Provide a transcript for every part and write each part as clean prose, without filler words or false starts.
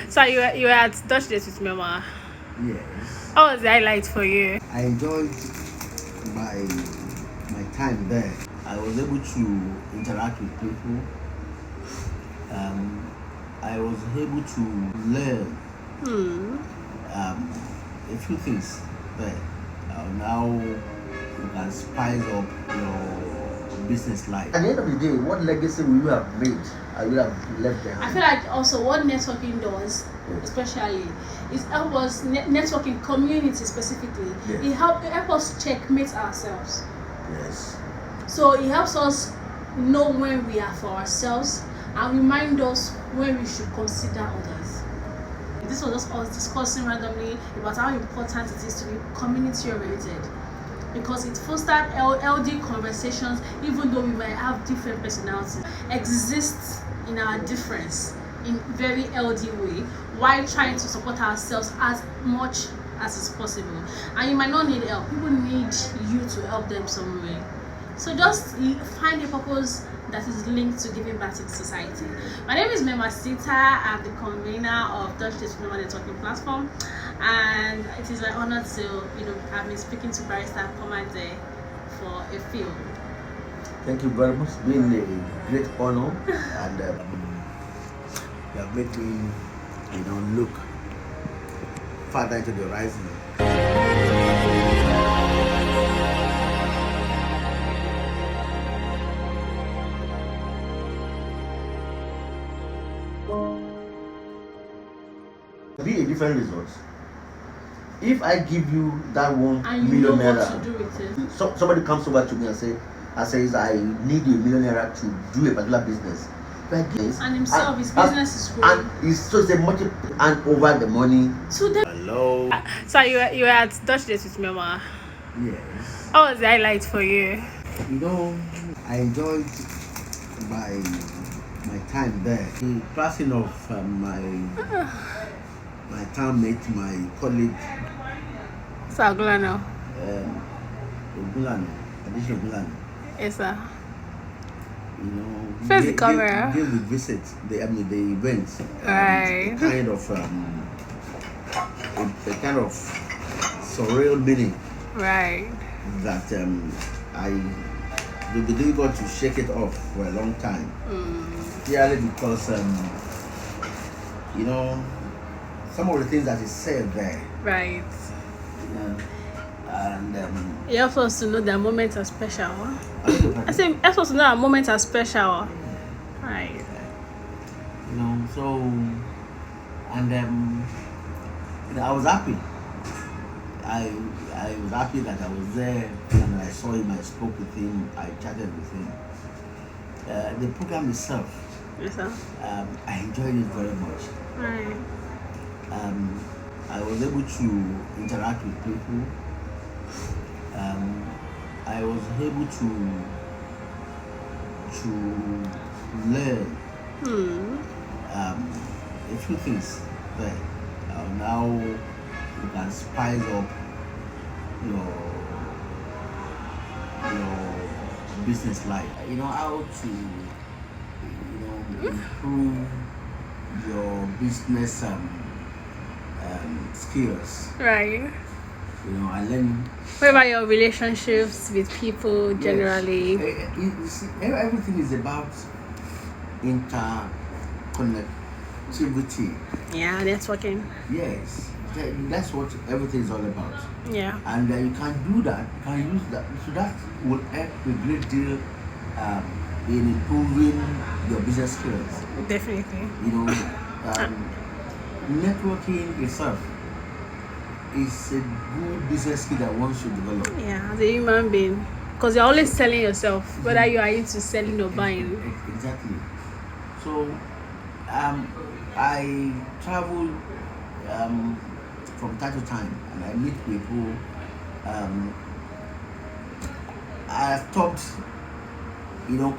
So you were at Dutch Date with Mermah. Yes. How was the highlight for you? I enjoyed my time there. I was able to interact with people. I was able to learn a few things there. Now you can spice up your business life. At the end of the day, what legacy will you have made? I will have left behind. I feel like also what networking does, especially, is help us networking community specifically. Yes. It help us checkmate ourselves. Yes. So it helps us know when we are for ourselves and remind us when we should consider others. This was just us discussing randomly about how important it is to be community oriented, because it fostered LD conversations. Even though we might have different personalities, exists in our difference in very LD way, while trying to support ourselves as much as is possible. And you might not need help, people need you to help them some way. So just find a purpose that is linked to giving back to the society. My name is Mermah Sita. I'm the convener of DutchDateWithMermah networking platform, and it is my honor to have been speaking to Barrister Aponmade for a film. Thank you very much. It's been a great honor, and you have made me look further into the horizon. Be a different result. If I give you that $1 And you million know naira, what to do with it. somebody comes over to me and says I need $1 million naira to do a particular business. And himself, his business is growing. And it's so they multiply and over the money. To them. Hello. So you were at Dutch Date with Mermah. Yes. How was the highlight for you? I enjoyed my time there. The passing of my townmate, my colleague, Sagulano. Ogulano. Yes, sir. Face the camera. Give the visit, the event. Right. A kind of surreal meaning. Right. That they've been able to shake it off for a long time. Purely because some of the things that is said there. Right. And it helps us to know that moments are special. I say it helps us to know that moments are special. Right. So and I was happy. I was happy that I was there, and I saw him, I spoke with him, I chatted with him. The program itself, Yes, sir. I enjoyed it very much. Right. I was able to interact with people. I was able to learn a few things there. Now you can spice up your business life. How to improve your business skills. Right. I learn. What about your relationships with people generally? Yes. You see, everything is about interconnectivity. Yeah, networking. Yes, that's what everything is all about. Yeah. And you can do that. You can use that. So that will help a great deal in improving your business skills. Definitely. Networking itself is a good business skill that one should develop. Yeah, as a human being, because you're always selling yourself, whether you are into selling or buying. Exactly. So, I travel from time to time, and I meet people. I stopped,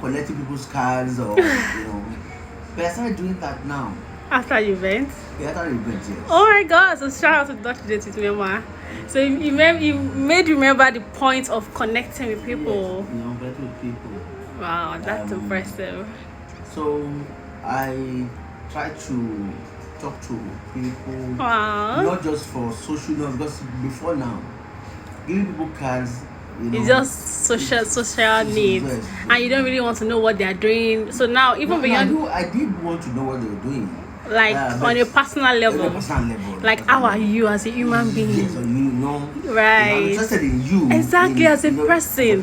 collecting people's cards or but I started doing that now. After the event? Yeah, after the event, yes. Oh my God! So shout out to Dutch Date with Mermah. So you made remember the point of connecting with people. Yes, connecting with people. Wow, that's impressive. So I try to talk to people, Wow. not just for social, no, because before now, giving people cards, It's just social needs, yes. and you don't really want to know what they are doing. So now, even beyond, I did want to know what they were doing, like on a personal level, like how are you as a human being? Yes, so right? I'm interested in you exactly as a person,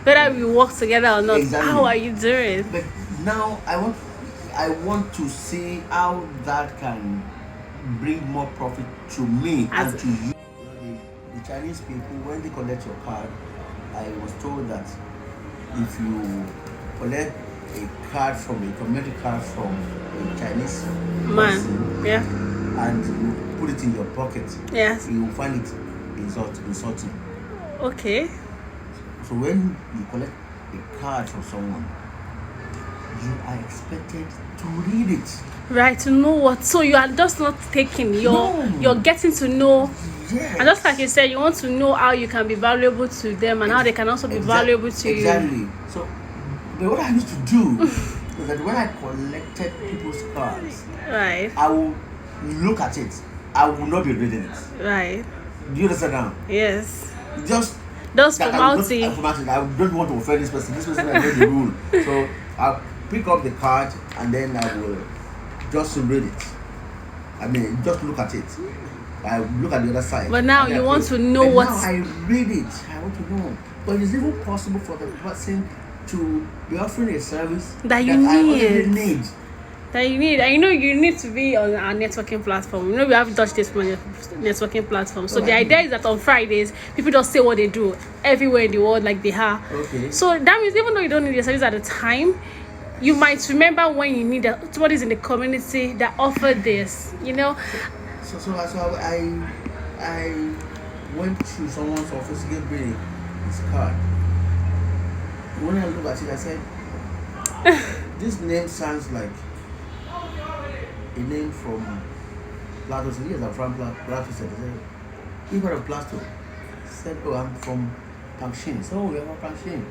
whether we work together or not. Exactly. How are you doing? But now I want to see how that can bring more profit to me and to you. The Chinese people, when they collect your card, I was told that if you collect a card from a community card from a Chinese person, yeah, and you put it in your pocket, yes, you will find it insulting. Okay. So when you collect a card from someone, you are expected to read it. Right, to know what. So you are just not taking, you're getting to know. Yes. And just like you said, you want to know how you can be valuable to them and how they can also be valuable to you. Exactly. So what I used to do was that when I collected people's cards, right, I will look at it. I will not be reading it. Right. Do you understand now? Yes. Just formality. I don't want to offend this person. This person I know the rule. So I'll pick up the card and then I will just read it. I mean, just look at it. I look at the other side. But now you want to know what. Now I read it. I want to know. But it's even possible for the person to be offering a service that you need. That you need. And you need to be on our networking platform. We have DutchDateWithMermah networking platform. So the idea is that on Fridays, people just say what they do everywhere in the world, like they are. Okay. So that means even though you don't need the service at the time, you might remember when you need somebody's in the community that offered this. So I went to someone's office to give me his card. When I looked at it, I said, this name sounds like a name from Plateau. So yes, I'm from Plateau. Said, you got a Plateau? I said, oh, I'm from Pangshin. So, oh, you're from Pangshin.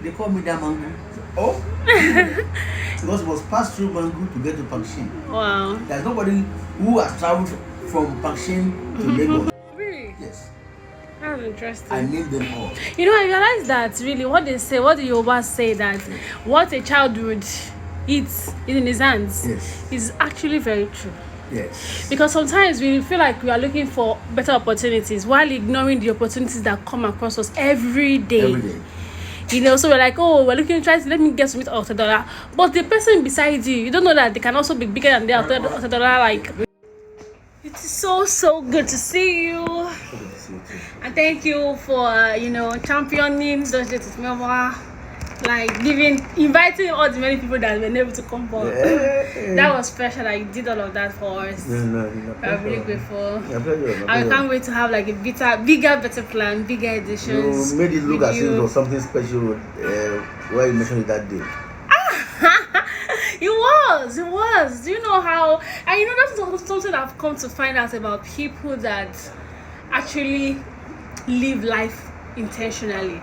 They call me Damangu. Oh, because it was passed through Mangu to get to Pangshin. Wow. There's nobody who has traveled from Pangshin to Lagos. Really? Yes. That's interesting. I named them all. I realized that really what the Yorubas say that what a child would eat in his hands is actually very true. Yes. Because sometimes we feel like we are looking for better opportunities while ignoring the opportunities that come across us every day. So we're like, oh, we're looking, let me get to meet $100. But the person beside you don't know that they can also be bigger than their $100. Like, it's so good to see you. And thank you for, championing DutchDateWithMermah. Like inviting all the many people that were able to come for. That was special. Like, you did all of that for us. No. I'm really grateful. I can't wait to have like a bigger, better plan, bigger editions. You made it look as if it was something special where you mentioned it that day. It was. Do you know how? And that's something I've come to find out about people that actually live life intentionally.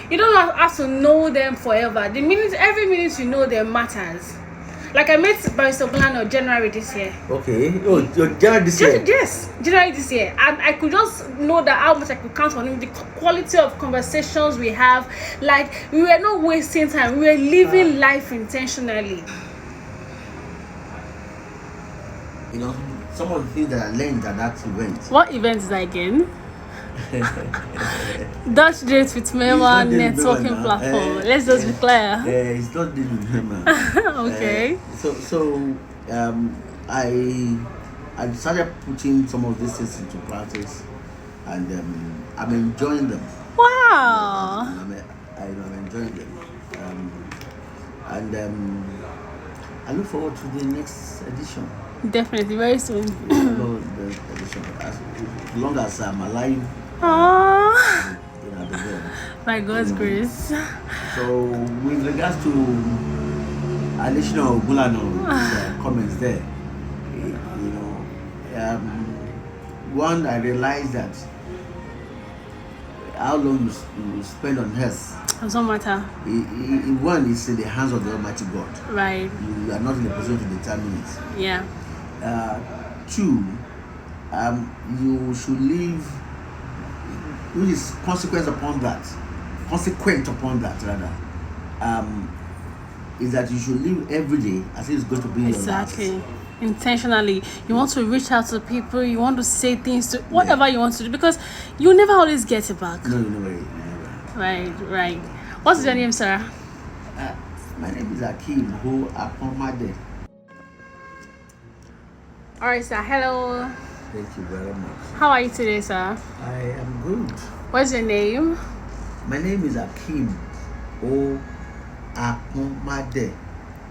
You don't have to know them forever. Every minute you know them matters. Like I met Barrister Blano January this year. Okay. Oh, January this year? Yes, January this year. And I could just know that how much I could count on him, the quality of conversations we have. Like, we were not wasting time. We were living life intentionally. Some of the things that I learned at that event. What event is that again? DutchDateWithMermah networking platform. Let's just be clear. It's DutchDateWithMermah. Okay. I started putting some of these things into practice, and I'm enjoying them. Wow. I'm enjoying them, I look forward to the next edition. Definitely, very soon. The edition, as long as I'm alive. Aww. By God's grace. So, with regards to additional Gulano's comments there, one, I realized that how long you spend on earth doesn't matter. One is in the hands of the Almighty God. Right. You are not in a position to determine it. Yeah. Two, you should live, which is consequent upon that rather, is that you should live every day as if it's going to be Exactly. your last. Intentionally, you want to reach out to people, you want to say things to whatever you want to do, because you never always get it back. No, you never. Right. What's your name, sir? My name is Aponmade. All right, sir. Hello. Thank you very much. How are you today, sir? I am good. What's your name? My name is Aponmade.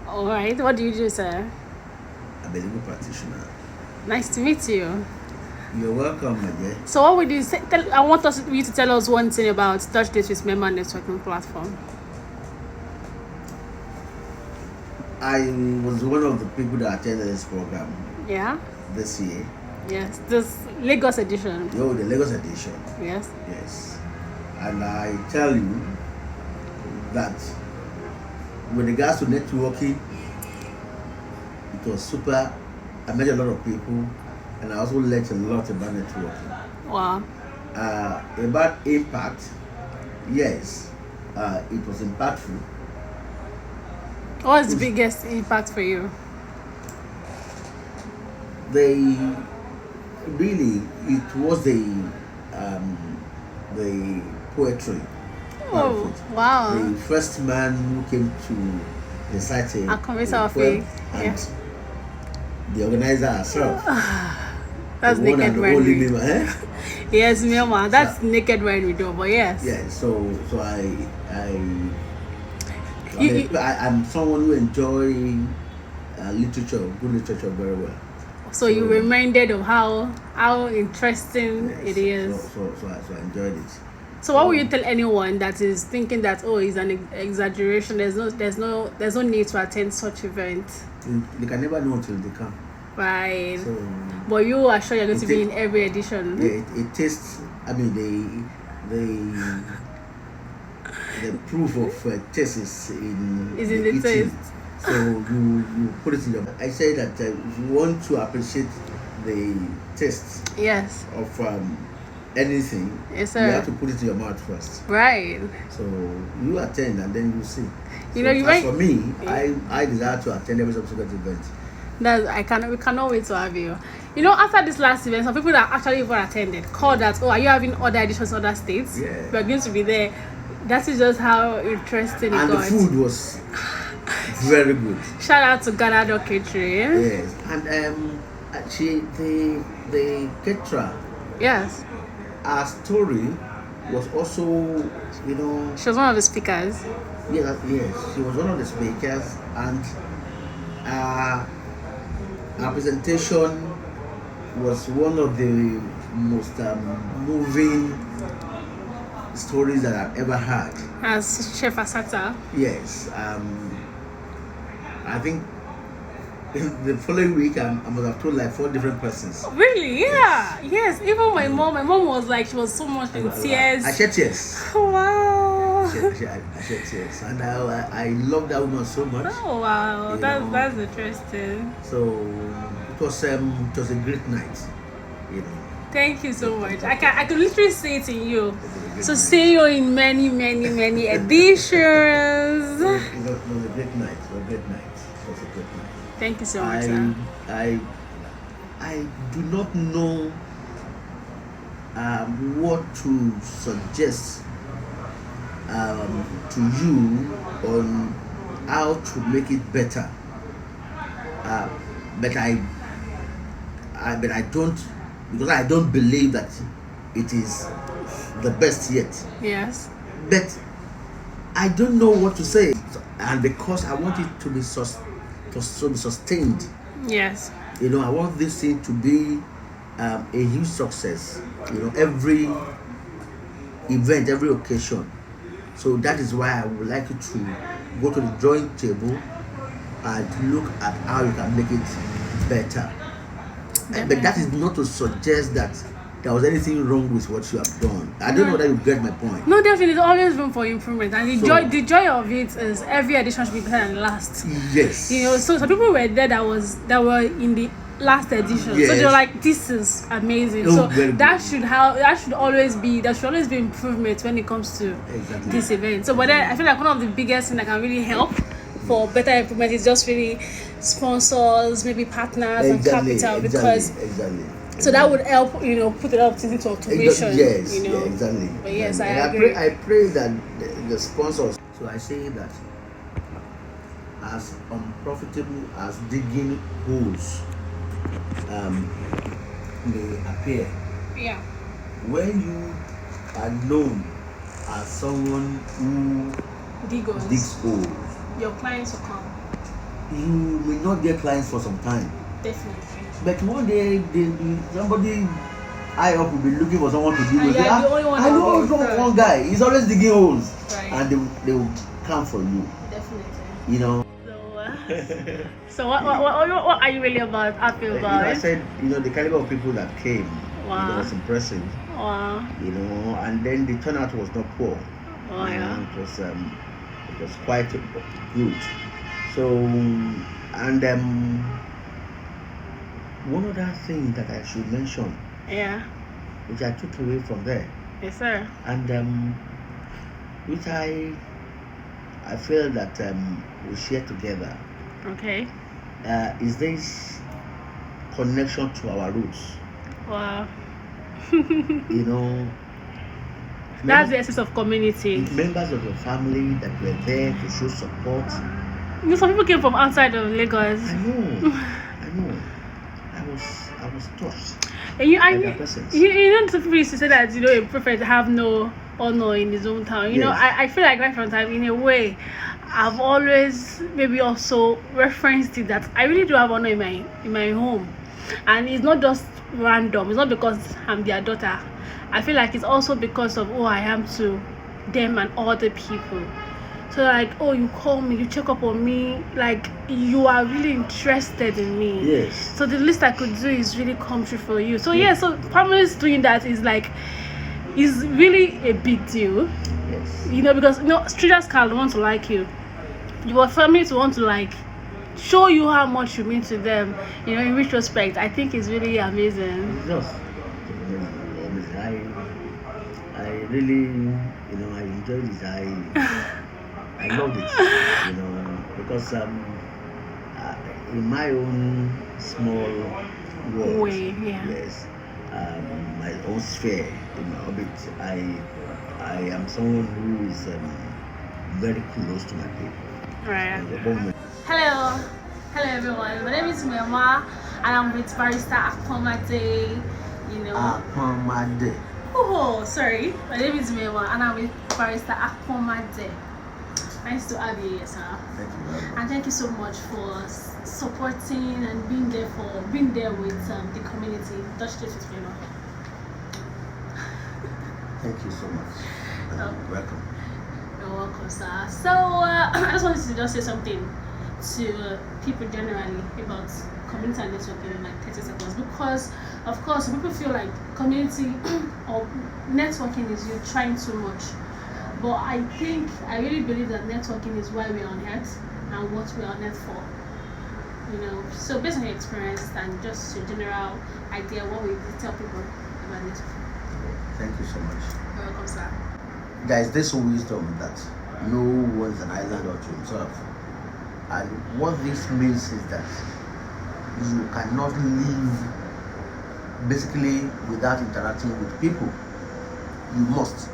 All right. What do you do, sir? I'm a legal practitioner. Nice to meet you. You're welcome, my dear. So what would you say? I want you to tell us one thing about Dutch Date with Mermah networking platform. I was one of the people that attended this program. Yeah. This year. Yes. This Lagos edition. The Lagos edition. Yes. Yes. And I tell you that with regards to networking, it was super. I met a lot of people, and I also learned a lot about networking. Wow. About impact, yes, it was impactful. What's the biggest impact for you? It was the poetry. Oh, wow. The first man who came to recite A conversation of poem, faith. and the organizer herself. That's the one naked and wine. only name, eh? Yes, Mermah. That's naked wine we do, but yes. Yeah. So I'm someone who enjoy literature, good literature very well. So you reminded of how interesting it is. So I enjoyed it. So what would you tell anyone that is thinking that it's an exaggeration? There's no need to attend such event. They can never know until they come. Right. So, but you are sure you're going to be in every edition. Yeah, it tastes. I mean, the proof of taste is in the taste. So you put it in your. I say that if you want to appreciate the taste. Yes. Of anything, yes, sir. You have to put it in your mouth first. Right. So you attend and then you see. For me, I desire to attend every subsequent event. We cannot wait to have you. After this last event, some people that actually even attended called that, are you having other editions in other states? Yeah. We're going to be there. That is just how interesting it got. And the food was very good. Shout out to Ghana Catering. Yes. And actually the caterer. Yes. Our story was also, She was one of the speakers. Yes, she was one of the speakers, and our presentation was one of the most moving stories that I've ever heard. As Chef Asata. Yes, I think the following week I must have told like 4 different persons. Really? Yeah. Yes. Even my mom was like, she was so much in tears. I shed tears. Wow. I shed tears, and I love that woman so much. Oh wow, that's interesting. So it was a great night. Thank you so much. I could literally see it in you. So see you in many editions. It was a great night. Thank you so much, sir. I do not know what to suggest to you on how to make it better. But I don't, because I don't believe that it is the best yet. Yes. But I don't know what to say, and because I want it to be sustained. Yes. I want this thing to be a huge success. Every event, every occasion. So that is why I would like you to go to the drawing table and look at how you can make it better. But that is not to suggest that there was anything wrong with what you have done. I don't know whether you get my point. No, definitely, there's always room for improvement, and the joy of it is every edition should be better than the last. Yes. So some people were there that were in the last edition. So Yes. they're like, this is amazing. Oh, So very that good. should always be improvement when it comes to Exactly. this event. So but then I feel like one of the biggest things that can really help for better improvement is just really sponsors, maybe partners and capital, because exactly. so that would help, put a lot of things into automation. Yes, Yeah, exactly. But yes, And I agree. I pray that the sponsors. So I say that as unprofitable as digging holes may appear, Yeah. when you are known as someone who digs holes, Your clients will come. you may not get clients for some time. Definitely. But one day, somebody high up will be looking for someone to dig And holes. you are the only one I that know will be one guy. He's always digging holes, Right. and they will come for you. Definitely. So what are you really happy about? I said, the caliber of people that came, Wow. was impressive. Wow. And then the turnout was not poor. Oh yeah. It was quite good. So, and one other thing that I should mention, Yeah. which I took away from there, Yes, sir. and which I feel that we share together, Okay. is this connection to our roots. Wow. That's That's the essence of community. members of your family that were there to show support. Some people came from outside of Lagos. I know. I was touched. And you, by their presence. Some people used to say that a prophet have no honor in his own town. Yes. I feel like right from time, in a way, I've always maybe also referenced it that I really do have honor in my home, and it's not just random. It's not because I'm their daughter. I feel like it's also because of who I am to them and other people. So like, oh, you call me, you check up on me, like you are really interested in me. Yes. So the least I could do is really come true for you. So yeah, so families doing that is really a big deal. Yes. Because strangers can want to like you. Your family to want to show you how much you mean to them. In retrospect, I think it's really amazing. Just I really, I enjoyed it. I loved it, because in my own small world, Way, yeah. yes, my own sphere, in my orbit, I am someone who is very close to my people. Right. Hello everyone. My name is Mermah, and I'm with Barrister Aponmade. Aponmade. Oh, sorry. My name is Mermah, and I'm with Barrister Aponmade. Nice to have you here, sir. Thank you very much. And thank you so much for supporting and being there with the community. DutchDateWithMermah. Thank you so much. Welcome. You're welcome, sir. So I just wanted to just say something to people generally about community and networking in 30 seconds, because of course some people feel like community or networking is you trying too much. But I really believe that networking is why we are on earth and what we are on earth for. So based on your experience and just your general idea, what would you tell people about networking? Thank you so much. You're welcome, sir. There is this wisdom that no one is an island unto himself. And what this means is that you cannot live basically without interacting with people. You must.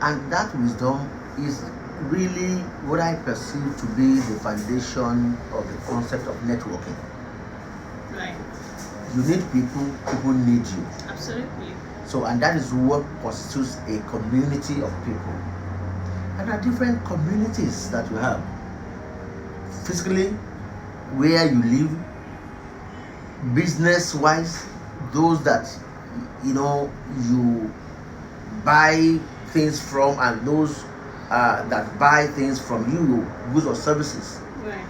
And that wisdom is really what I perceive to be the foundation of the concept of networking. Right. You need people need you. Absolutely. So, and that is what constitutes a community of people. And there are different communities that you have. Physically, where you live, business-wise, those that you buy things from, and those that buy things from you, goods or services. Right.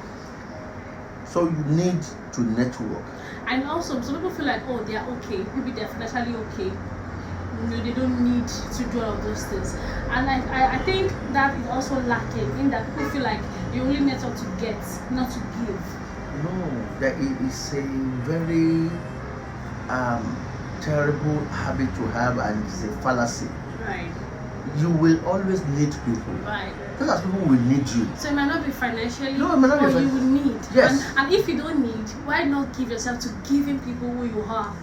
So you need to network. And also, some people feel like, oh, they are okay. Maybe they're financially okay. They don't need to do all of those things. And I think that is also lacking in that people feel like you only network to get, not to give. No, that is a very terrible habit to have, and it's a fallacy. Right. You will always need people. Right. Just as people will need you. So it might not be financially, No, it might not be but you will need. Yes. And if you don't need, why not give yourself to giving people who you are?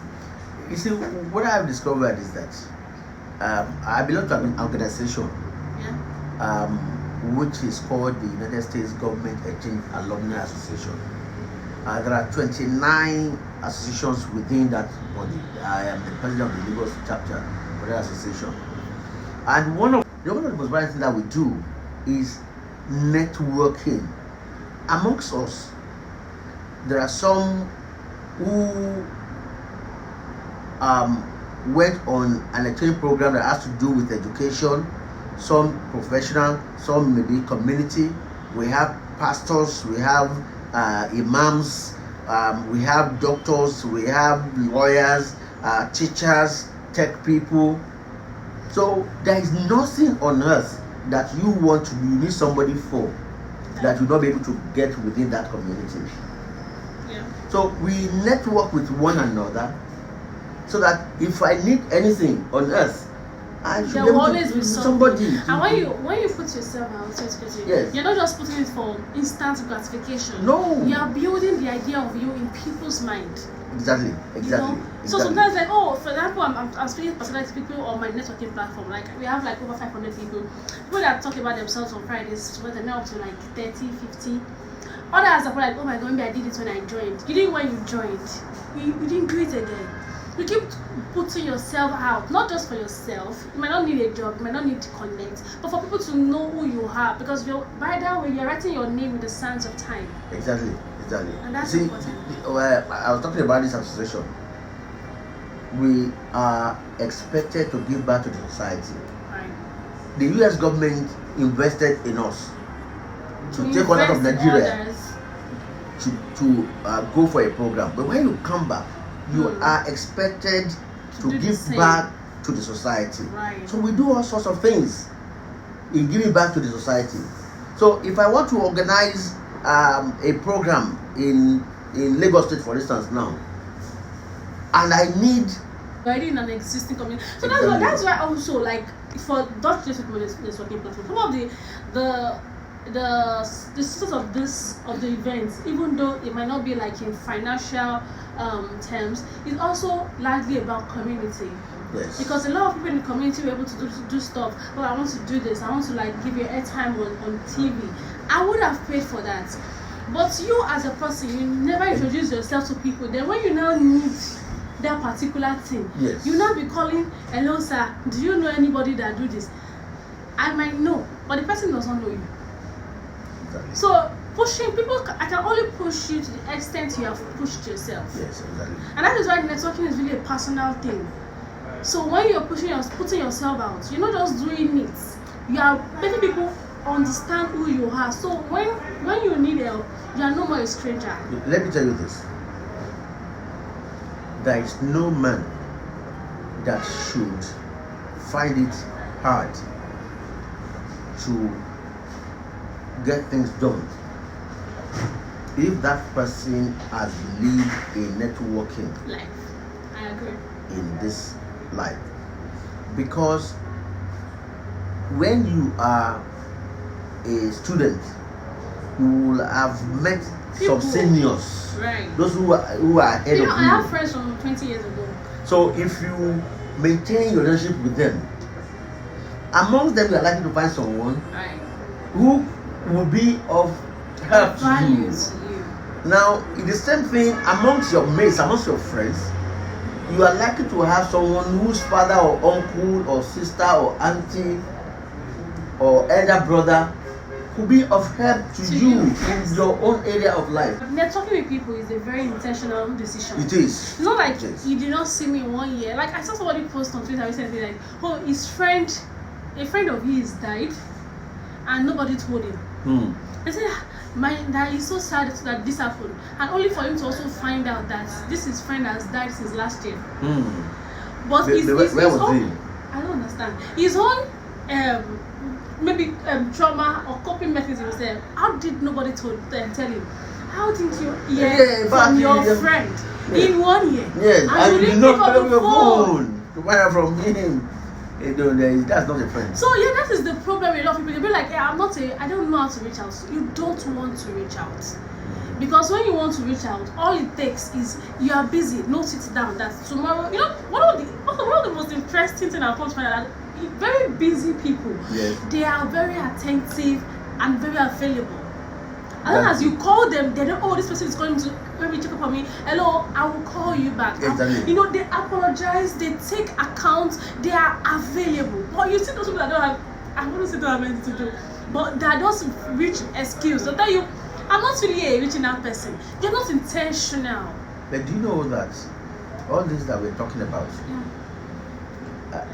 You see, what I've discovered is that I belong to an organization, Yeah. which is called the United States Government Exchange Alumni Association. There are 29 associations within that body. I am the president of the Lagos chapter for that association. And one of the most important things that we do is networking amongst us. There are some who went on an exchange program that has to do with education, some professional, some maybe community. We have pastors, we have imams, we have doctors, we have lawyers, teachers, tech people. So there is nothing on earth that you want to do, you need somebody for, that you'll not be able to get within that community. Yeah. So we network with one another, so that if I need anything on earth, I should There be will able to always be somebody. And when you put yourself out, Yes. you're not just putting it for instant gratification. No. You are building the idea of you in people's mind. Exactly. You know? So sometimes, like, for example, I'm speaking particularly to people on my networking platform. Like, we have like over 500 people that talk about themselves on Fridays, where they're now up to like 30, 50. Others are like, oh my god, maybe I did it when I joined. You did it when you joined. You didn't do it again. You keep putting yourself out, not just for yourself. You might not need a job, you might not need to connect, but for people to know who you are, because by that way you're writing your name in the sands of time. Exactly. And that's See, important. I was talking about this association. We are expected to give back to the society. Right. The US government invested in us to take us out of Nigeria to go for a program. But when you come back, you are expected to give back to the society. Right. So we do all sorts of things in giving back to the society. So if I want to organize a program in Lagos State, for instance, now, and I need already in an existing community, so that's why also, like, for DutchDateWithMermah working platform, some of the success of the events, even though it might not be like in financial terms, is also largely about community. Yes. Because a lot of people in the community were able to do stuff. Oh, I want to do this. I want to like give you airtime on TV. I would have paid for that. But you as a person, you never introduce yourself to people. Then when you now need that particular thing, yes, you now be calling, hello sir, do you know anybody that do this? I might know, but the person does not know you. Exactly. So pushing people, I can only push you to the extent you have pushed yourself. Yes, exactly. And that is why networking is really a personal thing. So when you're putting yourself out, you're not just doing it. You are making people understand who you are. So when you need help, you are no more a stranger. Let me tell you this. There is no man that should find it hard to get things done if that person has lived a networking Life. I agree. in this life. Because when you are a student, you will have met People. some seniors, Right. those who are ahead of you. I have friends from 20 years ago. So if you maintain your relationship with them, amongst them you are likely to find someone Right. who will be of help to you. Value to you. Now, it's the same thing amongst your mates, amongst your friends. You are likely to have someone whose father or uncle or sister or auntie or elder brother could be of help to you yes. in your own area of life. Networking with people is a very intentional decision. It is. It's not like you did not see me in 1 year. Like I saw somebody post on Twitter recently, like, oh, a friend of his died, and nobody told him. I said, that is so sad that this happened, and only for him to also find out that this friend has died since last year. But his own, I don't understand. His own maybe trauma or coping mechanism. How did nobody tell him? how did you hear from your friend in 1 year? Yes, and you didn't pick up the phone to find out from him. That's not a friend. So yeah, that is the problem with a lot of people. They'll be like, hey, I don't know how to reach out. You don't want to reach out. Because when you want to reach out, all it takes is you are busy. Note it down that tomorrow, one of the most interesting things I've come to find out that very busy people, yes, they are very attentive and very available. As long as you call them, they know, oh, this person is going to maybe check up on me. Hello, I will call you back. Exactly. They apologize, they take account, they are available. But you see those people that don't have, I wouldn't say don't have anything to do, but that just reach excuse. They'll tell you, I'm not really a reaching out person. You're not intentional. But do you know that all this that we're talking about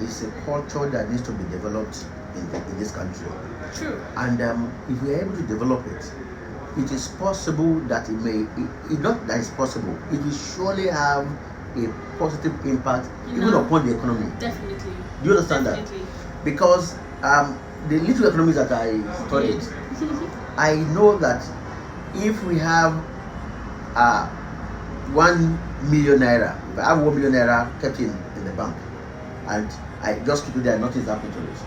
is a culture that needs to be developed in this country? True. And if we are able to develop it, it is possible that not that it's possible, it will surely have a positive impact even upon the economy. Definitely. Do you understand that? Because the little economies that I studied, I know that if we have 1 million naira, if I have 1 million naira kept in the bank, and I just keep it there, nothing's happened to it,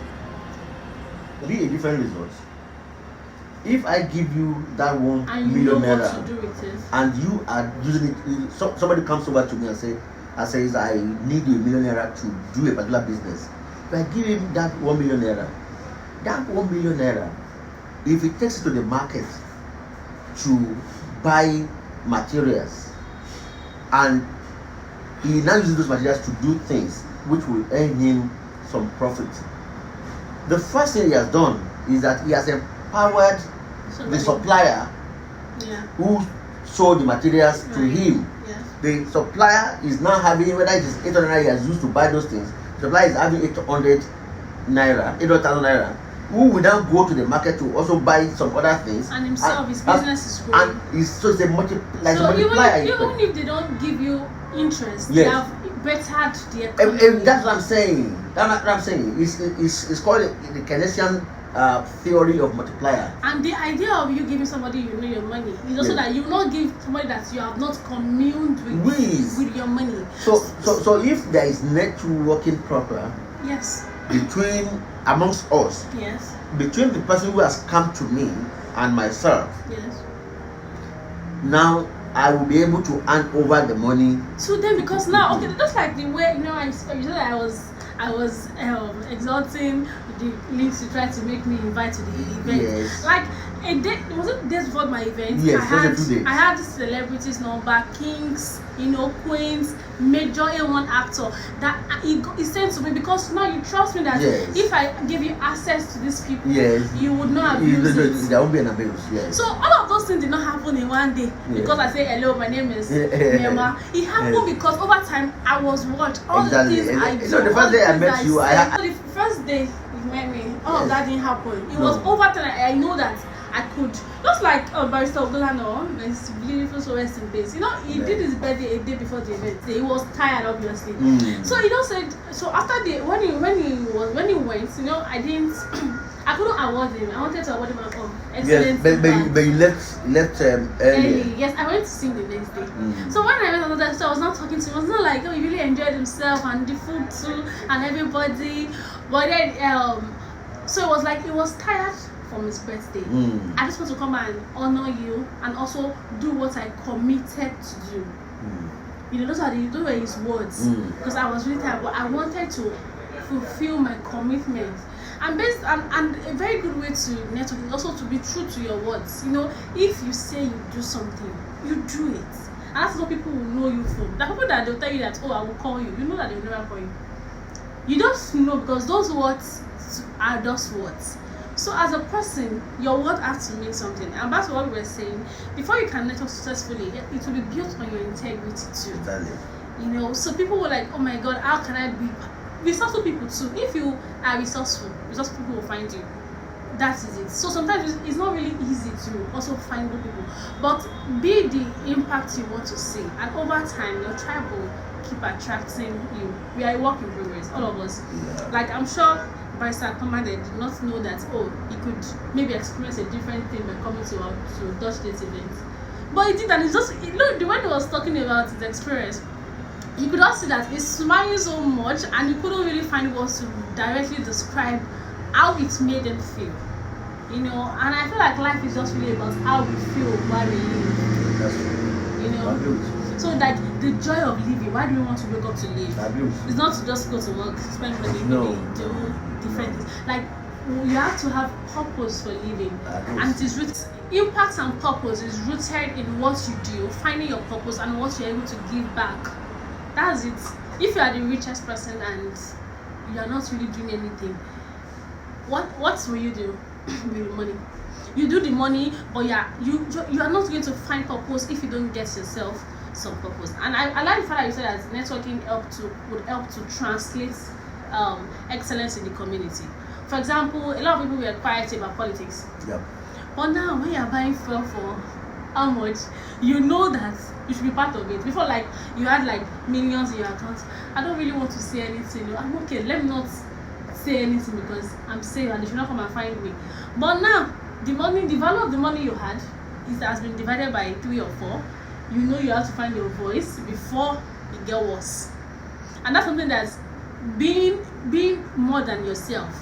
it'll be a different result. If I give you that 1 million naira and you are using it, somebody comes over to me and says I need a 1 million naira to do a particular business. If I give him that 1 million naira, that 1 million naira, if he takes it to the market to buy materials and he now uses those materials to do things which will earn him some profit, the first thing he has done is that he has empowered the supplier who sold the materials to him. The supplier is now having, whether it is 800 naira he has used to buy those things, the supplier is having 800,000 naira, who will now go to the market to also buy some other things, and himself, his business is growing. And it's so it's a multiplier. So even if they don't give you interest, they have bettered the economy. That's what I'm saying. That's what I'm saying. It's called the Keynesian theory of multiplier. And the idea of you giving somebody your money is also that you will not give somebody that you have not communed with your money. So if there is networking proper, between amongst us, between the person who has come to me and myself, now I will be able to hand over the money to them, because now just like the way I said that I was exalting the links to try to make me invite to the event. Like a day, was it days before my event? I had celebrities number, kings, queens, major A1 actor that he sent to me, because now you trust me that if I give you access to these people, you would not abuse it. There won't be an abuse. So all of those things did not happen in one day because I say hello, my name is Mermah. It happened because over time I was all the things I do. The first day I met you, the first day you met me, all of that didn't happen. It was over time I know that I could, just like Barrister Ogulano, this beautiful, so rest in peace. He did his birthday a day before the event. He was tired, obviously. So he just said, so after when he went, I couldn't award him. I wanted to award him excellent. But you left early. Yes, I went to sing the next day. So when I went on that, so I was not talking to him. I was not like, he really enjoyed himself and the food too and everybody. But then, so it was like he was tired from his birthday. I just want to come and honor you and also do what I committed to do. Those were his words. Because I was really tired, but I wanted to fulfill my commitment. And a very good way to network is also to be true to your words. If you say you do something, you do it. And that's what people will know you from. The people that they'll tell you that, I will call you. You know that they will never call you. You just know, because those words are just words. So as a person, your word has to mean something. And that's what we were saying. Before you can network successfully, it will be built on your integrity too. Exactly. So people were like, oh my God, how can I be resourceful? People too. If you are resourceful people will find you. That is it. So sometimes it's not really easy to also find good people. But be the impact you want to see. And over time, your tribe will keep attracting you. We are a work in progress, all of us. Like I'm sure Barrister Aponmade did not know that he could maybe experience a different thing by coming to Dutch Date event. But he did, and it's just, look, the way he was talking about his experience, you could all see that he's smiling so much, and you couldn't really find words to directly describe how it made him feel. You know, and I feel like life is just really about how we feel while we live. That's true. You know, so like the joy of living. Why do we want to wake up to live? It's not to just go to work, spend money, do different things. Like you have to have purpose for living, and it is rooted. Impact and purpose is rooted in what you do, finding your purpose and what you're able to give back. That's it. If you are the richest person and you are not really doing anything, what will you do with the money? You do the money, but you are not going to find purpose if you don't get yourself some purpose. And I like the fact that you said that networking would help to translate excellence in the community. For example, a lot of people were quiet about politics. Yep. But now when you're buying fuel for how much, you know that you should be part of it. Before, like, you had like millions in your account. I don't really want to say anything. I'm okay, let me not say anything because I'm safe and they should not come and find me. But now the value of the money you had has been divided by 3 or 4. You know you have to find your voice before it gets worse. And that's something that's being more than yourself.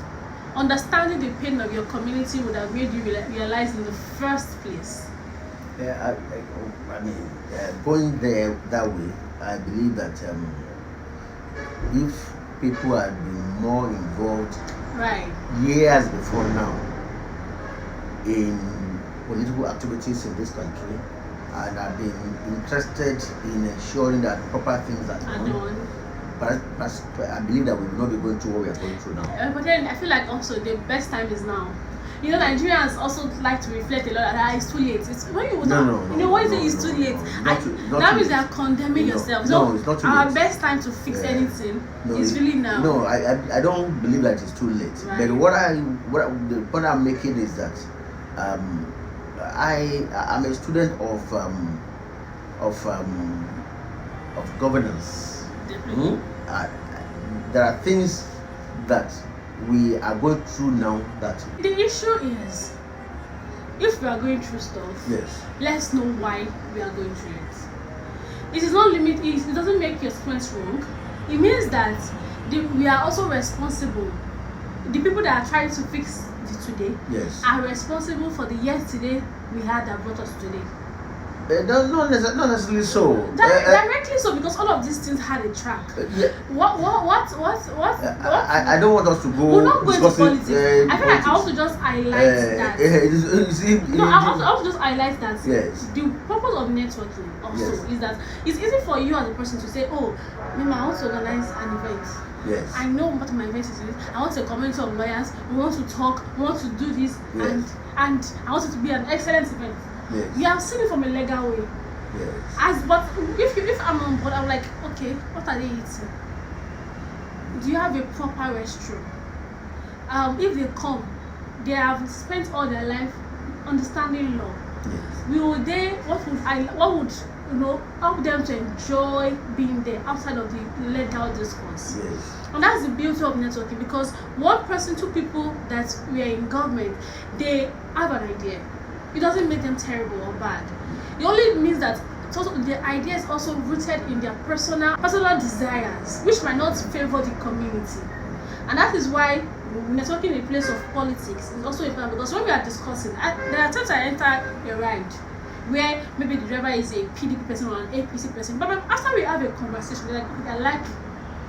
Understanding the pain of your community would have made you realize in the first place. Yeah, I mean, going there that way, I believe that if people had been more involved years before now in political activities in this country and have been interested in ensuring that proper things are done, I believe that we will not be going through what we are going through now. But then I feel like also the best time is now. You know, Nigerians also like to reflect a lot that it's too late. It's when you when you say it's too late, that means they are condemning yourself. No, it's not too late. Our best time to fix anything is really now. No, I don't believe that it's too late. Right. But the point I'm making is that I'm a student of governance. There are things that we are going through now that the issue is, if we are going through stuff, let's know why we are going through it. It is not limited. It doesn't make your students wrong. It means that we are also responsible. The people that are trying to fix the today are responsible for the yesterday we had that brought us today. Not necessarily so. Directly so, because all of these things had a track. What? I don't want us to go. We're not going to politics. I feel like I want to just highlight that. I want to just highlight that. Yes. The purpose of networking also is that it's easy for you as a person to say, "Oh, Mema, I want to organize an event." Yes. I know what my event is. I want a community of lawyers. We want to talk. We want to do this, and I want it to be an excellent event. Yes. You have seen it from a legal way. Yes. But if I'm on board, I'm like, okay, what are they eating? Do you have a proper restroom? If they come, they have spent all their life understanding law. Yes. What would help them to enjoy being there outside of the legal discourse? Yes. And that's the beauty of networking, because one person, 2 people that were in government, they have an idea. It doesn't make them terrible or bad. It only means that the idea is also rooted in their personal desires, which might not favor the community. And that is why networking in the place of politics is also important, because when we are discussing, there are times I enter a ride where maybe the driver is a PDP person or an APC person, but after we have a conversation, they're like, okay, I like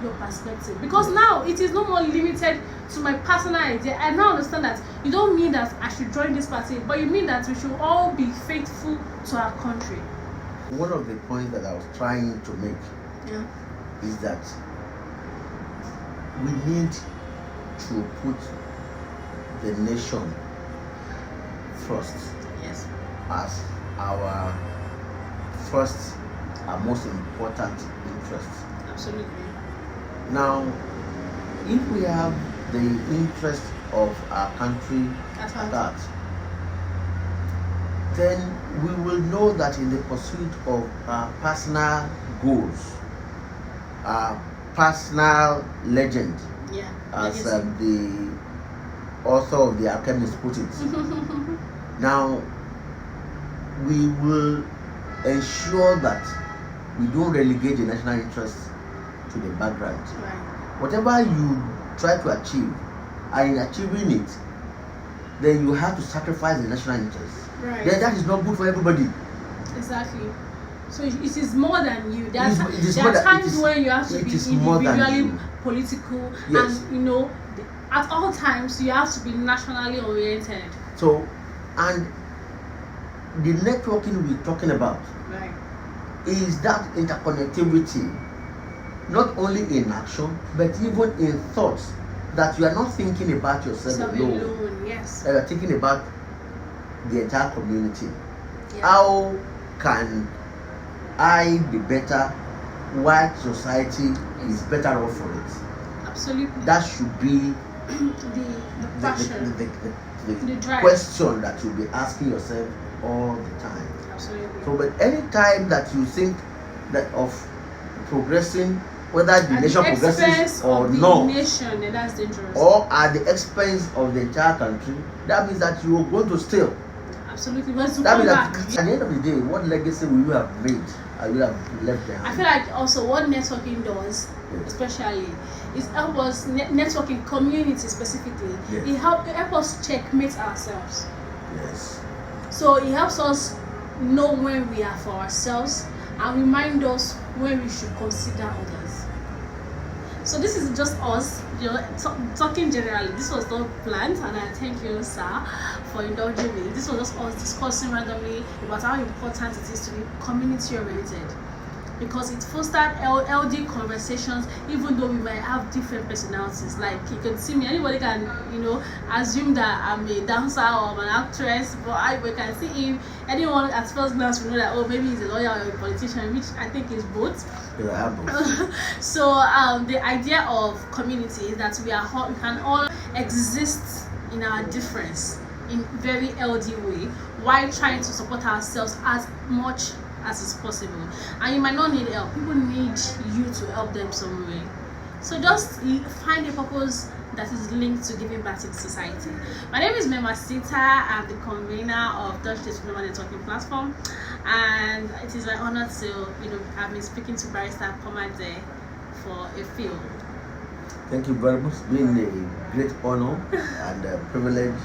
your perspective, because now it is no more limited to my personal idea. I now understand that you don't mean that I should join this party, but you mean that we should all be faithful to our country. One of the points that I was trying to make is that we need to put the nation first as our first and most important interest. Absolutely. Now, if we have the interest of our country at heart, then we will know that in the pursuit of our personal goals, our personal legend, as the author of The Alchemist put it, now we will ensure that we don't relegate the national interest to the background. Right. Whatever you try to achieve, and in achieving it, then you have to sacrifice the national interest. Right. Then that is not good for everybody. Exactly. So it is more than you. There It are times when you have to be individually political, yes. and you know, at all times you have to be nationally oriented. So, and the networking we're talking about, right, is that interconnectivity, not only in action but even in thoughts, that you are not thinking about yourself alone. Yes. You are thinking about the entire community. Yeah. How can I be better while society is better off for it? Absolutely. That should be the passion, the drive. Question that you'll be asking yourself all the time. Absolutely. So, but any time that you think that of progressing, whether the nation progresses or not, nation, and that's dangerous. or at the expense of the entire country, that means that you are going to steal. Absolutely. But that means that at the end of the day, what legacy will you have made? You have left behind? I feel like also what networking does, especially, is help us networking community specifically. Yes. It help us checkmate ourselves. Yes. So it helps us know when we are for ourselves and remind us when we should consider others. So this is just us, you know, talking generally. This was not planned, and I thank you, sir, for indulging me. This was just us discussing randomly about how important it is to be community oriented, because it fostered LD conversations, even though we might have different personalities. Like, you can see me, anybody can, you know, assume that I'm a dancer or I'm an actress, but we can see if anyone at first glance will know that, oh, maybe he's a lawyer or a politician, which I think is both. Yeah, both. So the idea of community is that we can all exist in our difference in very LD way, while trying to support ourselves as much as is possible. And you might not need help. People need you to help them some way. So just find a purpose that is linked to giving back to the society. My name is Mermah Sita. I'm the convener of DutchDateWithMermah networking platform, and it is my honor to, you know, have been speaking to Barrister Aponmade for a few. Thank you very much. It's been a great honor and a privilege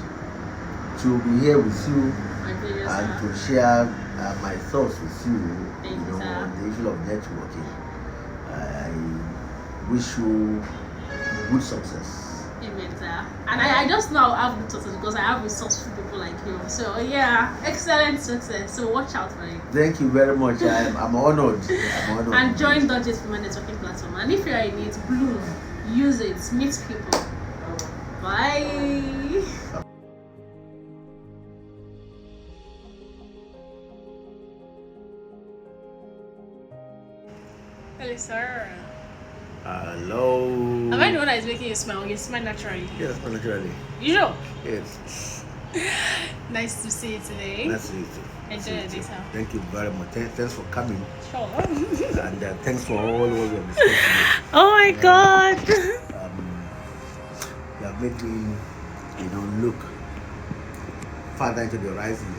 to be here with you and to share my thoughts with you, on the issue of networking. I wish you good success. Amen, sir. And I just know I have good success because I have resourceful people like you. So yeah, excellent success. So watch out for it. Thank you very much. I'm honored. And join DutchDateWithMermah networking platform. And if you are in it, bloom, use it, meet people. Bye. Hello, sir. Hello. Am I the one that is making you smile? You smile naturally. Yes, naturally. You know? Yes. Nice to see you today. Nice to meet you. Enjoy your day, sir. Thank you very much. Thanks for coming. Sure. And thanks for all your discussion. Oh my God. You have made me, look further into the horizon.